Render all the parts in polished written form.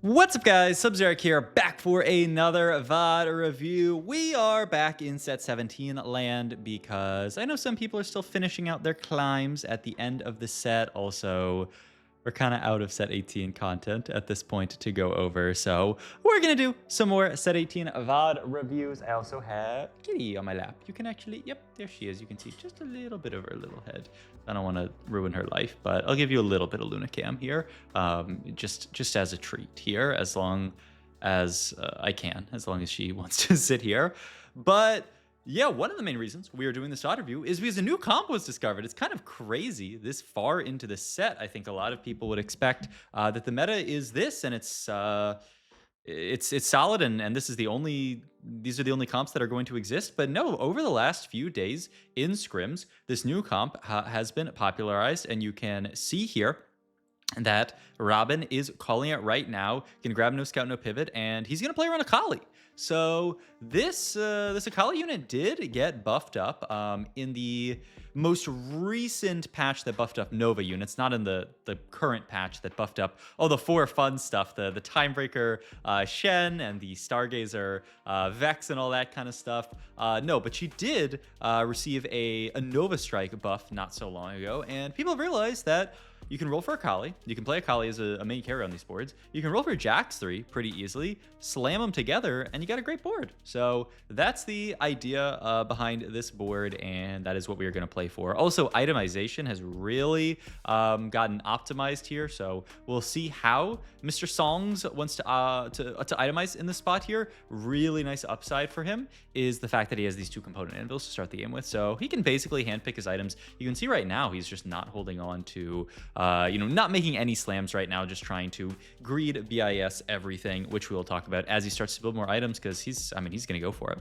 What's up, guys? Sub-Zero here, back for another VOD review. We are back in set 17 land because I know some people are still finishing out their climbs at the end of the set. Also, we're kind of out of set 18 content at this point to go over, so we're gonna do some more set 18 VOD reviews. I also have Kitty on my lap. You can actually, yep, there she is. You can see just a little bit of her little head. I don't want to ruin her life, but I'll give you a little bit of Lunacam here, just as a treat here, as long as I can, as long as she wants to sit here. But yeah, one of the main reasons we are doing this VOD review is because a new comp was discovered. It's kind of crazy this far into the set. I think a lot of people would expect that the meta is this, and it's solid, and this is these are the only comps that are going to exist. But no, over the last few days in scrims, this new comp has been popularized, and you can see here that Robin is calling it right now. You can grab no scout, no pivot, and he's gonna play around Akali. So this Akali unit did get buffed up in the most recent patch that buffed up Nova units, not in the current patch that buffed up all the four fun stuff, the Timebreaker Shen and the Stargazer Vex and all that kind of stuff. No, but she did receive a Nova Strike buff not so long ago, and people have realized that you can roll for Akali. You can play Akali as a main carry on these boards. You can roll for Jax 3 pretty easily, slam them together, and you got a great board. So that's the idea behind this board, and that is what we are going to play for. Also, itemization has really gotten optimized here, so we'll see how Mr. Songs wants to itemize in this spot here. Really nice upside for him is the fact that he has these two component anvils to start the game with, so he can basically handpick his items. You can see right now he's just not holding on to not making any slams right now, just trying to greed BIS everything, which we will talk about as he starts to build more items, because he's going to go for it.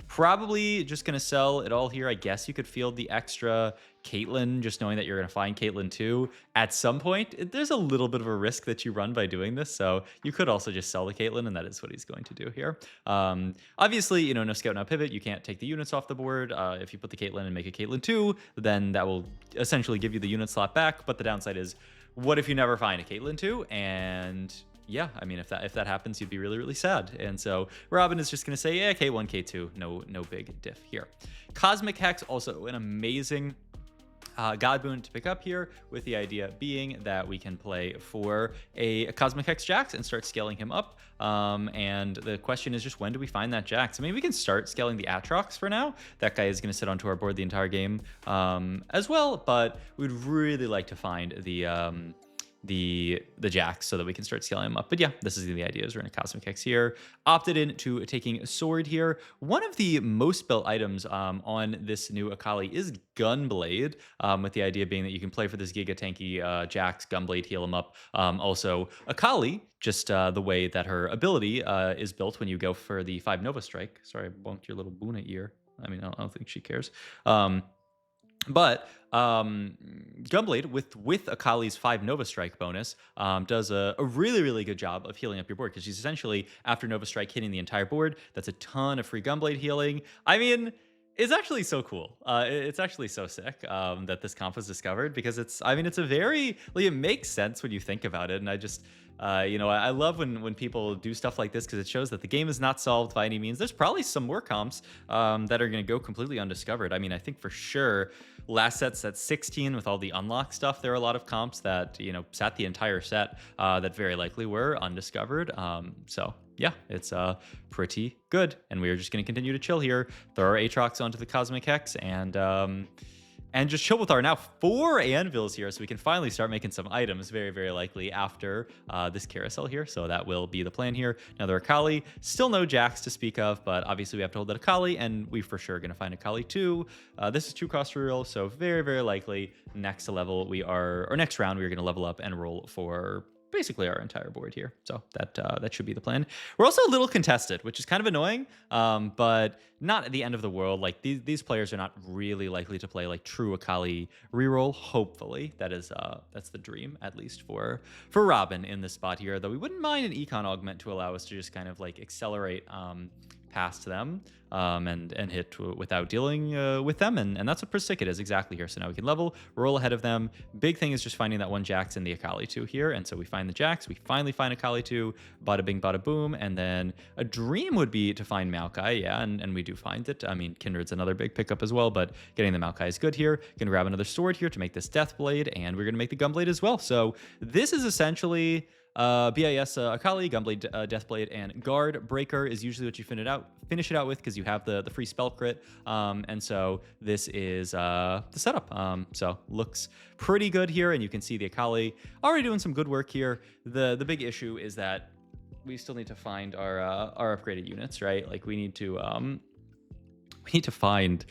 Probably just going to sell it all here. I guess you could field the extra Caitlyn, just knowing that you're going to find Caitlyn too. At some point, there's a little bit of a risk that you run by doing this, so you could also just sell the Caitlyn, and that is what he's going to do here. Obviously, no scout, no pivot. You can't take the units off the board. If you put the Caitlyn and make a Caitlyn 2, then that will essentially give you the unit slot back, but the downside is, what if you never find a Caitlyn 2? And yeah, I mean, if that happens, you'd be really, really sad. And so Robin is just going to say, yeah, K1, K2, no big diff here. Cosmic Hex, also an amazing God boon to pick up here, with the idea being that we can play for a Cosmic Hex Jax and start scaling him up. And the question is just, when do we find that Jax? I mean, we can start scaling the Atrox for now. That guy is going to sit onto our board the entire game as well, but we'd really like to find the Jax so that we can start scaling them up. But yeah, this is the idea, is we're in a Cosmic Hex here. Opted into taking a sword here. One of the most built items on this new Akali is Gunblade, with the idea being that you can play for this Giga Tanky Jax, Gunblade, heal him up. Also, Akali, just the way that her ability is built when you go for the 5 Nova Strike. Sorry, I bonked your little Boona ear. I mean, I don't think she cares. But Gunblade with Akali's 5 Nova Strike bonus does a really, really good job of healing up your board, because she's essentially, after Nova Strike, hitting the entire board. That's a ton of free Gunblade healing. I mean, it's actually so cool. It's actually so sick that this comp was discovered, because it's a very, like, it makes sense when you think about it. And I just, I love when people do stuff like this, because it shows that the game is not solved by any means. There's probably some more comps that are going to go completely undiscovered. I mean, I think for sure last set 16, with all the unlock stuff, there are a lot of comps that, sat the entire set that very likely were undiscovered. So yeah, it's pretty good. And we are just going to continue to chill here, throw our Aatrox onto the Cosmic Hex, and just chill with our now 4 anvils here, so we can finally start making some items, very, very likely after this carousel here. So that will be the plan here. Another Akali, still no Jax to speak of, but obviously we have to hold that Akali, and we for sure going to find Akali too. This is 2-cost reroll, so very, very likely next level or next round we are going to level up and roll for basically our entire board here. So that should be the plan. We're also a little contested, which is kind of annoying, but not at the end of the world. Like, these players are not really likely to play like true Akali reroll. Hopefully, that's the dream, at least for Robin in this spot here. Though we wouldn't mind an econ augment to allow us to just kind of like accelerate past them and hit without dealing with them. And that's what Presticket is exactly here. So now we can level, roll ahead of them. Big thing is just finding that one Jax and the Akali 2 here. And so we find the Jax, we finally find Akali 2, bada bing, bada boom. And then a dream would be to find Maokai, yeah, and we do find it. I mean, Kindred's another big pickup as well, but getting the Maokai is good here. Gonna grab another sword here to make this Death Blade, and we're gonna make the Gunblade as well. So this is essentially BIS Akali, Gunblade, Deathblade, and Guard Breaker is usually what you finish it out with because you have the free spell crit. And so this is the setup. So looks pretty good here, and you can see the Akali already doing some good work here. The big issue is that we still need to find our upgraded units, right? Like we need to find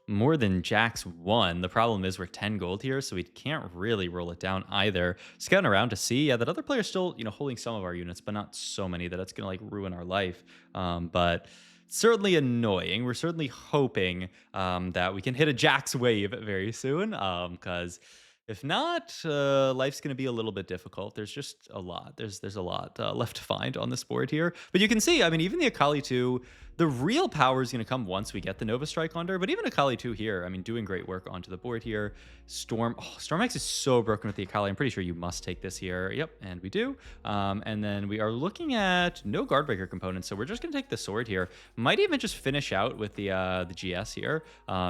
more than Jax 1. The problem is we're 10 gold here, so we can't really roll it down either. Scouting around to see, yeah, that other player's still, holding some of our units, but not so many that it's gonna like ruin our life. But certainly annoying. We're certainly hoping that we can hit a Jax wave very soon, because if not, life's going to be a little bit difficult. There's just a lot. There's a lot left to find on this board here. But you can see, I mean, even the Akali 2, the real power is going to come once we get the Nova Strike on her. But even Akali 2 here, I mean, doing great work onto the board here. Storm X is so broken with the Akali. I'm pretty sure you must take this here. Yep, and we do. And then we are looking at no Guardbreaker components, so we're just going to take the sword here. Might even just finish out with the GS here,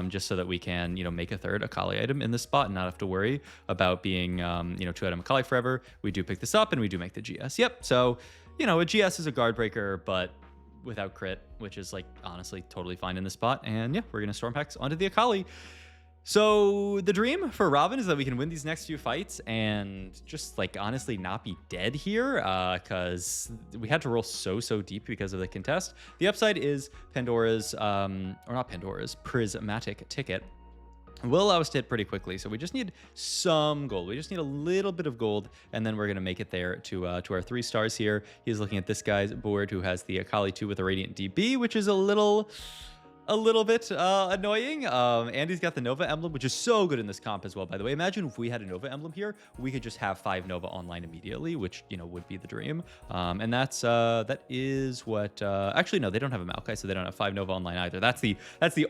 just so that we can, make a third Akali item in this spot and not have to worry about being, 2-item Akali forever. We do pick this up and we do make the GS. Yep, so, a GS is a Guardbreaker, but without crit, which is like honestly totally fine in this spot. And yeah, we're gonna Storm Hex onto the Akali. So the dream for Robin is that we can win these next few fights and just like honestly not be dead here, because we had to roll so deep because of the contest. The upside is Pandora's or not Pandora's, Prismatic Ticket will allow us to hit pretty quickly. So we just need some gold. We just need a little bit of gold, and then we're going to make it there to our 3 stars here. He's looking at this guy's board who has the Akali 2 with a Radiant DB, which is a little bit annoying. And he's got the Nova emblem, which is so good in this comp as well, by the way. Imagine if we had a Nova emblem here, we could just have 5 Nova online immediately, which, would be the dream. And that is what, actually, no, they don't have a Maokai, so they don't have 5 Nova online either. That's the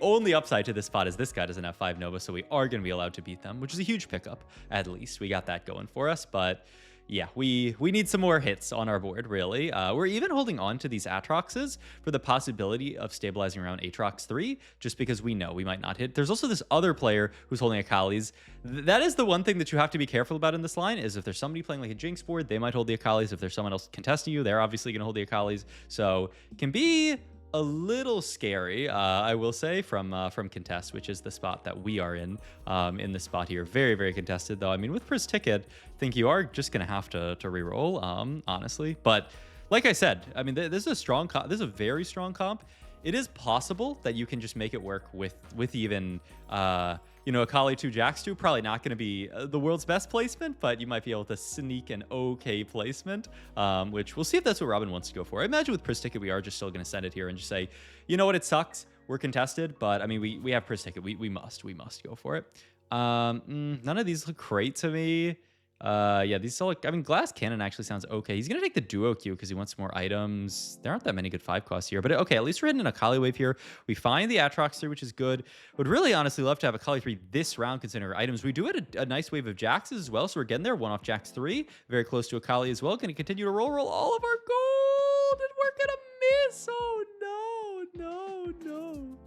only upside to this spot is this guy doesn't have 5 Nova, so we are going to be allowed to beat them, which is a huge pickup, at least. We got that going for us, but yeah, we need some more hits on our board, really. We're even holding on to these Atroxes for the possibility of stabilizing around Atrox 3, just because we know we might not hit. There's also this other player who's holding Akalis. That is the one thing that you have to be careful about in this line, is if there's somebody playing like a Jinx board, they might hold the Akalis. If there's someone else contesting you, they're obviously going to hold the Akalis. So it can be a little scary, I will say, from contest, which is the spot that we are in this spot here. Very, very contested, though. I mean, with Pris Ticket, I think you are just going to have to reroll, honestly. But like I said, I mean, this is a strong comp. This is a very strong comp. It is possible that you can just make it work with even Akali 2, Jax 2. Probably not going to be the world's best placement, but you might be able to sneak an okay placement, which we'll see if that's what Robin wants to go for. I imagine with Pris Ticket, we are just still going to send it here and just say, you know what, it sucks. We're contested, but I mean, we have Pris Ticket. We must go for it. None of these look great to me. Yeah, these all look, I mean, Glass Cannon actually sounds okay. He's gonna take the Duo Q because he wants more items. There aren't that many good 5 costs here, but okay, at least we're hitting an Akali wave here. We find the Atrox 3, which is good. Would really honestly love to have Akali 3 this round considering our items. We do hit a nice wave of Jaxes as well, so we're getting there. 1 off Jax 3, very close to Akali as well. Gonna continue to roll all of our gold, and we're gonna miss. Oh no.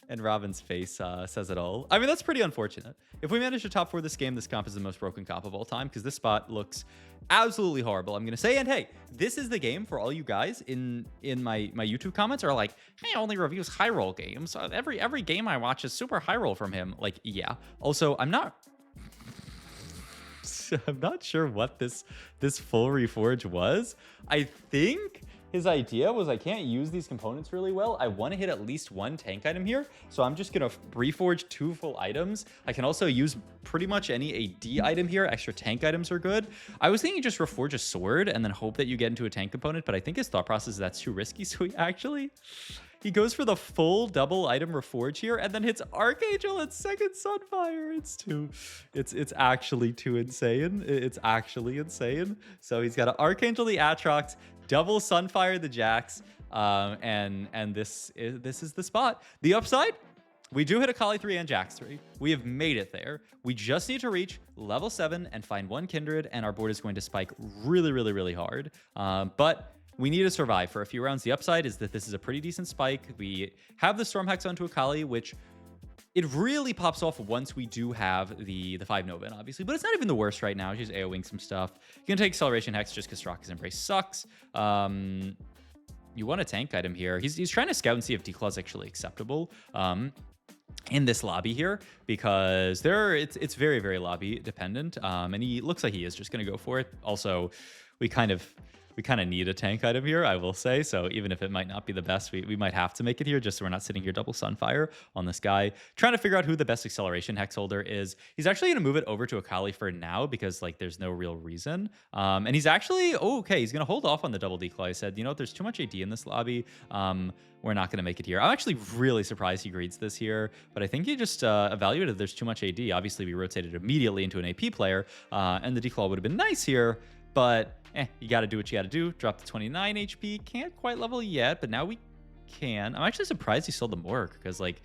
And Robin's face says it all. I mean, that's pretty unfortunate. If we manage to top 4 this game, this comp is the most broken comp of all time, because this spot looks absolutely horrible, I'm going to say. And hey, this is the game for all you guys in my YouTube comments are like, hey, only reviews high roll games. Every game I watch is super high roll from him. Like, yeah. Also, I'm not sure what this full reforge was. I think his idea was I can't use these components really well. I want to hit at least 1 tank item here. So I'm just going to reforge 2 full items. I can also use pretty much any AD item here. Extra tank items are good. I was thinking just reforge a sword and then hope that you get into a tank component, but I think his thought process is that's too risky. So he goes for the full double item reforge here and then hits Archangel at 2nd Sunfire. It's actually too insane. It's actually insane. So he's got an Archangel the Atrox, double Sunfire the Jax. And this is the spot. The upside, we do hit Akali 3 and Jax 3. We have made it there. We just need to reach level 7 and find one Kindred, and our board is going to spike really, really, really hard. But we need to survive for a few rounds. The upside is that this is a pretty decent spike. We have the Storm Hex onto Akali, which it really pops off once we do have the 5 Nova in, obviously. But it's not even the worst right now. She's AoEing some stuff. You can take Acceleration Hex just because Straka's Embrace sucks. You want a tank item here. He's trying to scout and see if Declaw is actually acceptable. In this lobby here, because it's very, very lobby dependent, and he looks like he is just going to go for it. Also, we kind of need a tank item here, I will say. So even if it might not be the best, we might have to make it here just so we're not sitting here double Sunfire on this guy. Trying to figure out who the best acceleration hex holder is. He's actually going to move it over to Akali for now because like there's no real reason. And he's actually, okay, he's going to hold off on the double declaw. He said, you know, there's too much AD in this lobby. We're not going to make it here. I'm actually really surprised he greets this here, but I think he just evaluated there's too much AD. Obviously, we rotated immediately into an AP player, and the declaw would have been nice here, but you got to do what you got to do. Drop the 29 HP. Can't quite level yet, but now we can. I'm actually surprised he sold the Mork because, like,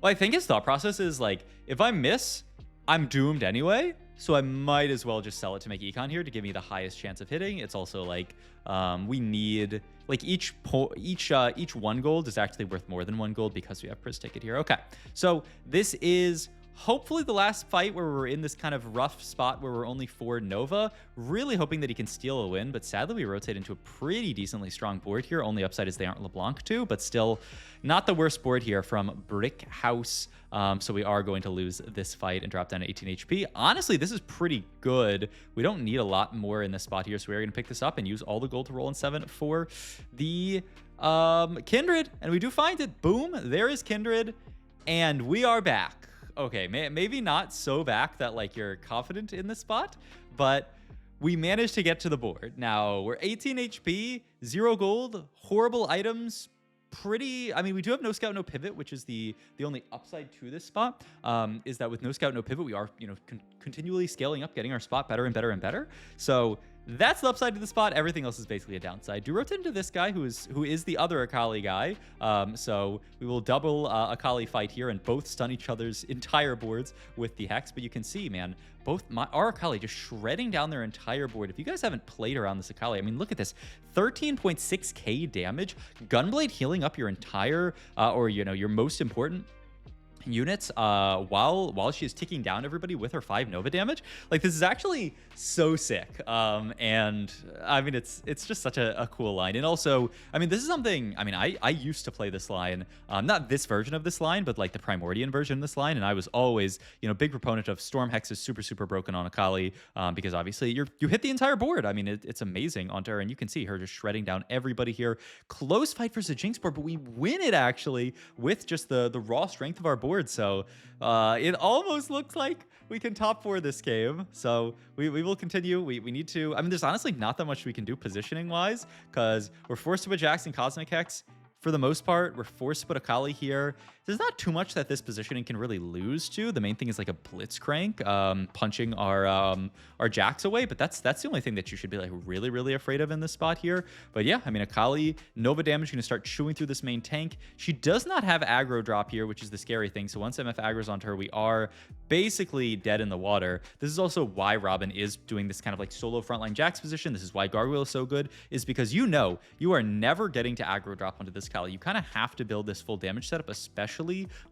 well, I think his thought process is, like, if I miss, I'm doomed anyway, so I might as well just sell it to make econ here to give me the highest chance of hitting. It's also, like, we need, like, each 1 gold is actually worth more than 1 gold because we have Priz ticket here. Okay, so this is hopefully the last fight where we're in this kind of rough spot where we're only 4 Nova. Really hoping that he can steal a win, but sadly we rotate into a pretty decently strong board here. Only upside is they aren't LeBlanc too, but still not the worst board here from Brick House. So we are going to lose this fight and drop down to 18 HP. Honestly, this is pretty good. We don't need a lot more in this spot here, so we're going to pick this up and use all the gold to roll in 7 for the Kindred. And we do find it. Boom, there is Kindred, and we are back. Okay, maybe not so back that like you're confident in this spot, but we managed to get to the board. Now we're 18 HP, 0 gold, horrible items. Pretty, I mean, we do have no scout, no pivot, which is the only upside to this spot, is that with no scout, no pivot, we are, you know, continually scaling up, getting our spot better and better and better. So that's the upside to the spot. Everything else is basically a downside. Do rotate into this guy who is the other Akali guy. So we will double Akali fight here and both stun each other's entire boards with the Hex. But you can see, man, our Akali just shredding down their entire board. If you guys haven't played around this Akali, I mean, look at this. 13.6k damage. Gunblade healing up your entire, or, you know, your most important units while she is ticking down everybody with her 5 Nova damage. Like, this is actually so sick. And I mean, it's just such a cool line. And also, I mean, this is something, I mean, I used to play this line, not this version of this line, but like the Primordian version of this line. And I was always, you know, big proponent of Storm Hex is super, super broken on Akali, because obviously you hit the entire board. I mean, it's amazing onto her, and you can see her just shredding down everybody here. Close fight versus the Jinx board, but we win it actually with just the raw strength of our board. So it almost looks like we can top 4 this game. So we will continue. We need to, I mean, there's honestly not that much we can do positioning wise because we're forced to put Jax and Cosmic Hex. For the most part, we're forced to put Akali here. There's not too much that this positioning can really lose to. The main thing is like a Blitzcrank, punching our Jax away, but that's the only thing that you should be like really, really afraid of in this spot here. But yeah, I mean, Akali, Nova damage, gonna start chewing through this main tank. She does not have aggro drop here, which is the scary thing. So once MF aggro's onto her, we are basically dead in the water. This is also why Robin is doing this kind of like solo frontline Jax position. This is why Gargoyle is so good, is because you know you are never getting to aggro drop onto this Akali. You kind of have to build this full damage setup, especially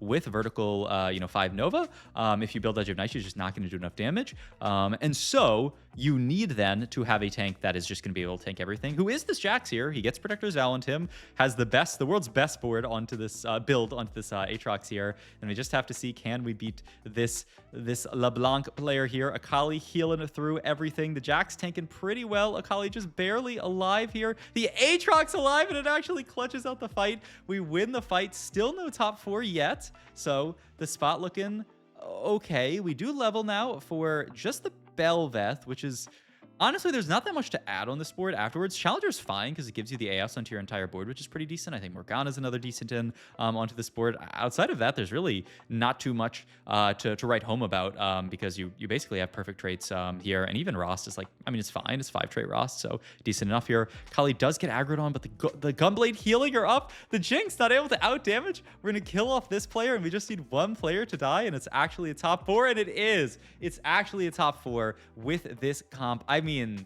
with vertical, 5 Nova. If you build Edge of Night, you're just not going to do enough damage. And so you need then to have a tank that is just going to be able to tank everything. Who is this Jax here? He gets Protector's Vow onto him, has the world's best board onto this build onto this Aatrox here. And we just have to see, can we beat this LeBlanc player here? Akali healing through everything. The Jax tanking pretty well. Akali just barely alive here. The Aatrox alive, and it actually clutches out the fight. We win the fight. Still no top 4 yet. So the spot looking okay. We do level now for just the Belveth, which is Honestly, there's not that much to add on this board afterwards. Challenger's fine because it gives you the AS onto your entire board, which is pretty decent. I think Morgana's another decent in onto this board. Outside of that, there's really not too much to write home about because you basically have perfect traits here. And even Rost is like, I mean, it's fine. It's 5-trait Rost, so decent enough here. Kali does get aggroed on, but the Gunblade healing her up. The Jinx not able to out damage. We're going to kill off this player, and we just need one player to die, and it's actually a top 4, and it is. It's actually a top 4 with this comp. I mean,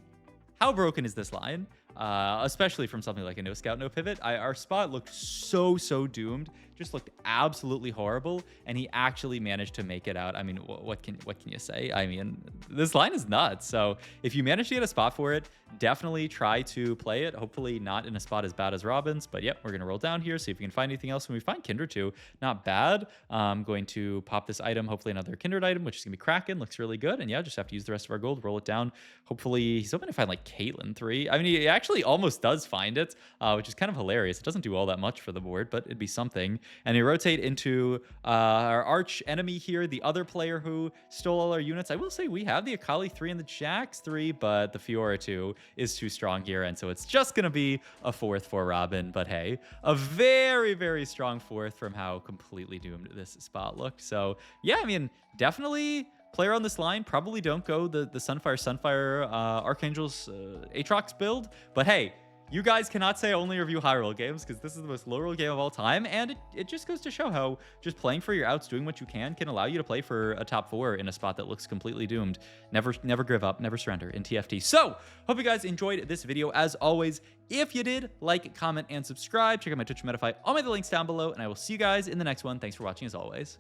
how broken is this line? Especially from something like a no scout, no pivot. Our spot looked so doomed, just looked absolutely horrible, and he actually managed to make it out. I mean, what can you say? I mean, this line is nuts. So if you manage to get a spot for it, definitely try to play it. Hopefully not in a spot as bad as Robin's, but yep, we're gonna roll down here, see if we can find anything else. When we find Kindred 2, not bad. I'm going to pop this item, hopefully another Kindred item, which is gonna be Kraken. Looks really good, and yeah, just have to use the rest of our gold, roll it down. Hopefully he's hoping to find like Caitlyn 3. I mean, he actually almost does find it, which is kind of hilarious. It doesn't do all that much for the board, but it'd be something. And we rotate into our arch enemy here, the other player who stole all our units. I will say we have the Akali 3 and the Jax 3, but the Fiora 2 is too strong here, and so it's just gonna be a 4th for Robin. But hey, a very strong 4th from how completely doomed this spot looked. So yeah, I mean, definitely player on this line, probably don't go the Sunfire Archangel's Aatrox build, but hey, you guys cannot say I only review high roll games, because this is the most low roll game of all time, and it just goes to show how just playing for your outs, doing what you can allow you to play for a top 4 in a spot that looks completely doomed. Never give up, never surrender in TFT. So hope you guys enjoyed this video. As always, if you did, like, comment, and subscribe. Check out my Twitch, Metafy, all my other links down below, and I will see you guys in the next one. Thanks for watching as always.